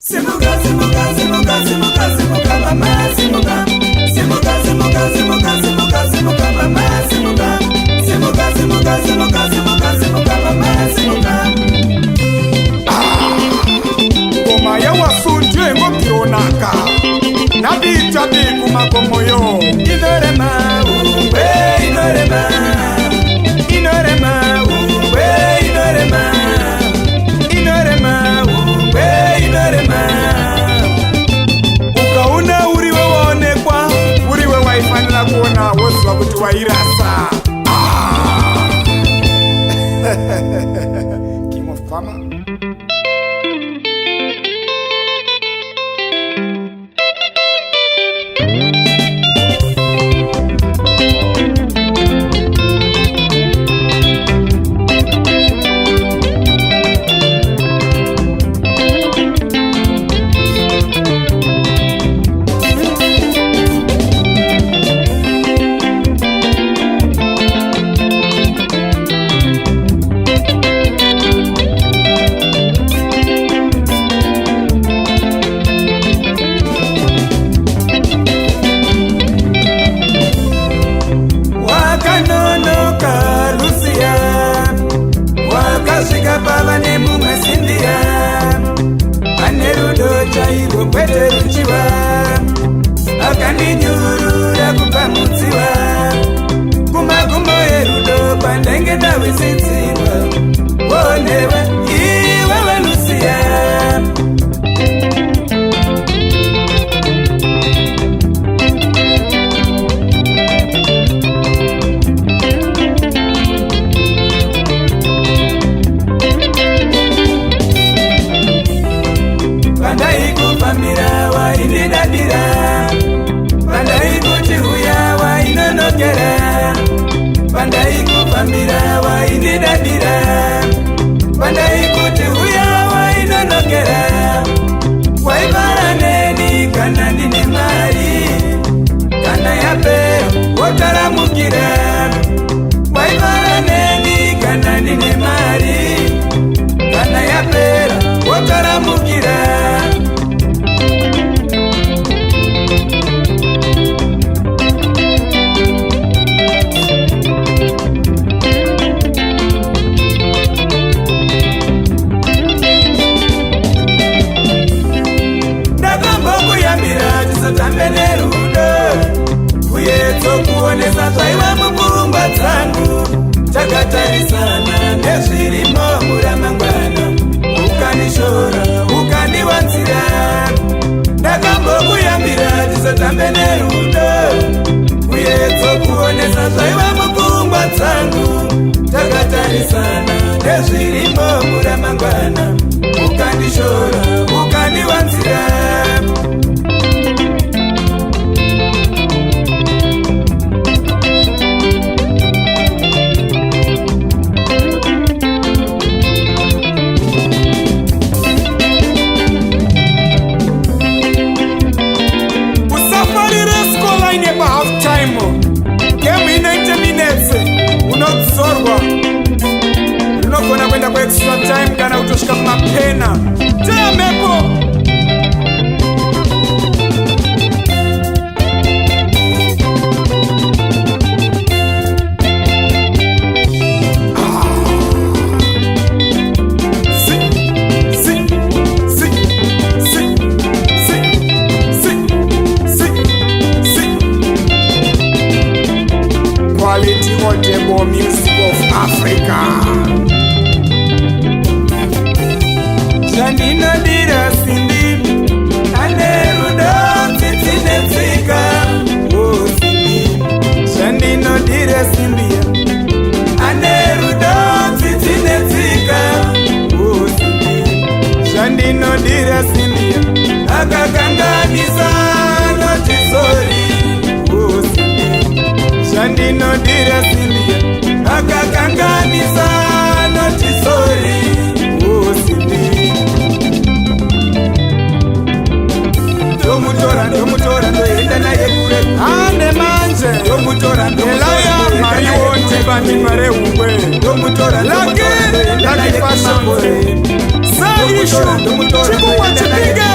Simuka, simuka, simuka, simuka, simuka, mama, simuka. Simuka, simuka, simuka, simuka, simuka, mama, simuka. Simuka, simuka, simuka, simuka, simuka, mama, simuka. Ngoma ya wasunjwe ngokionaka. Nabita biku makomoyo. Inorema, uwe, inorema. Inorema, uwe, inorema. Inorema, uwe, inorema. Ukauna uriwe waonekwa, uriwe waifanila kuona wosu wakuti wairasa. King of Farmer. Baba ne mumasindia anerudo chairo kwete ruchiwa akaninyurura kupamutsiwa kumagumo erudo pandenge ndawizitsiwa wonewe iwewe Lucia. Famira wa inidadira Bandaiku chihuya wa inonokera Bandaiku famira wa inidadira Bandaiku chihuya wa inonokera Waibara neni kana nini mari Kana yape wotara mukira Waibara neni kana nini mari Kana yape wotara mukira. Kuonesa twaiwa mukungwa dzangu takatarisana nezvirimo muramangwana ukanishora ukandiwanzira ndakambokuyambira tizotambe nerudo kuyedzo kuonesa twaiwa mukungwa dzangu takatarisana nezvirimo muramangwana ukandishora ukandiwanzira. Unogona kwenda kwa extra time kana utoshika mapena temepo. Quality audible music of Africa. Shandinodira simbi anerudo titinetsika o simbi. Shandinodira simbi anerudo titinetsika o simbi. Shandinodira simbi akakanganisa notisori o simbi. Shandinodira simbi akakanganisa notisori o simbi. Ndomutora ndoenda naye kure ane manje ndomutora elaya marionte bandi mare ungwe ndomutora lakini ndakifasha kure saisho chikuwa chipige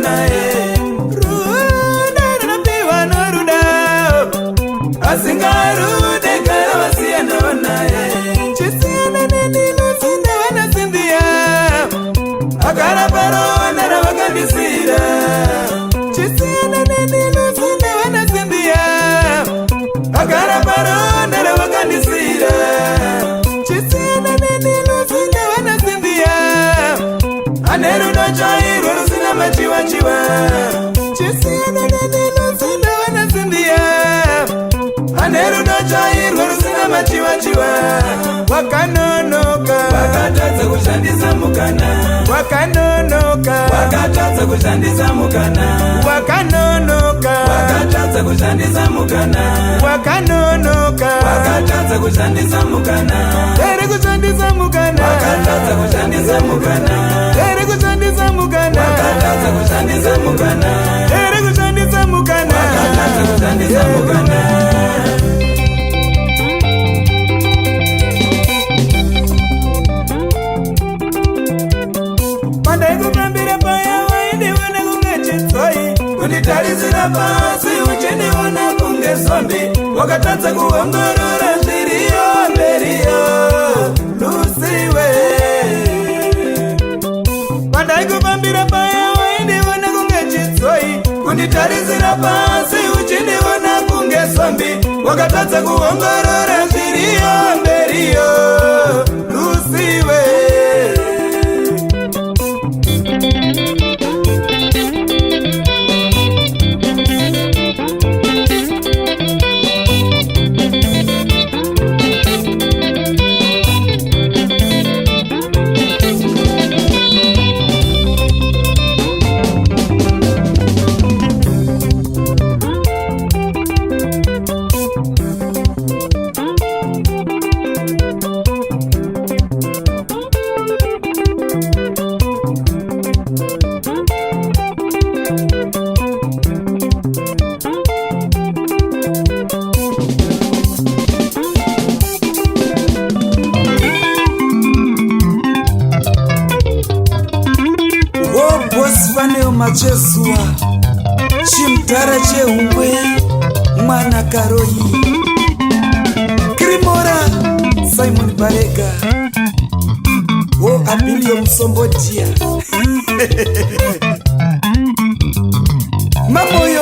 naye ruda runapiwa noruda asingarude kara wasiyana naye chisiyana nenino sinde wanasindia agara parona ravakandisira chisiyana nenino sinde wanasindia agara parona ravakandisira chisiyana nenino sinde wanasindia anerudo chairwo rusina machiwa chisiyana nenino sinde wanasindia anerudo chairwo rusina machiwa wakanonoka wakatadza kushandisa mukana wakanonoka wakatadza kushandisa mukana wakanonoka wakatadza kushandisa mukana wakanonoka wakatadza kushandisa mukana ere kushandisa mukana wakatadza kushandisa mukana ere kushandisa mukana wakatadza kushandisa mukana ere kushandisa mukana wakatadza kushandisa mukana tarizira pasi uchiniona kunge zombi wakatadza kuongorora zviriyo mberiyo lusiwe pandaikupambira paya waindiona kunge chitsoi kunditarizira pasi uchiniona kunge zombi wakatadza kuongorora zviriyo mberiyo lusiwe Jesua chimtara chehungwe mwana Karoi Krimora Simon Barega o Abilio Musombotia Mamoyo